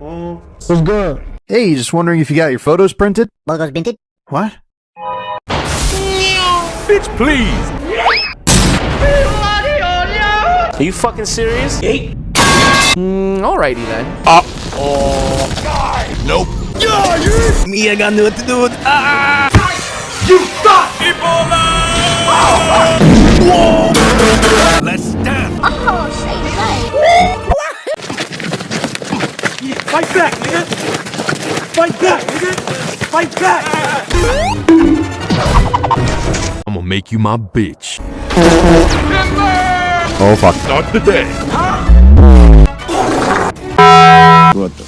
What's good? Hey, just wondering if you got your photos printed? Logos minted? What? Bitch, please. Are you fucking serious? Alrighty then. Nope. Me, I got know what to do. You got Ebola! Let's dance. Oh, say. Fight back, nigga. Fight back, nigga. Fight back. I'm gonna make you my bitch. Oh, fuck. Not today. What the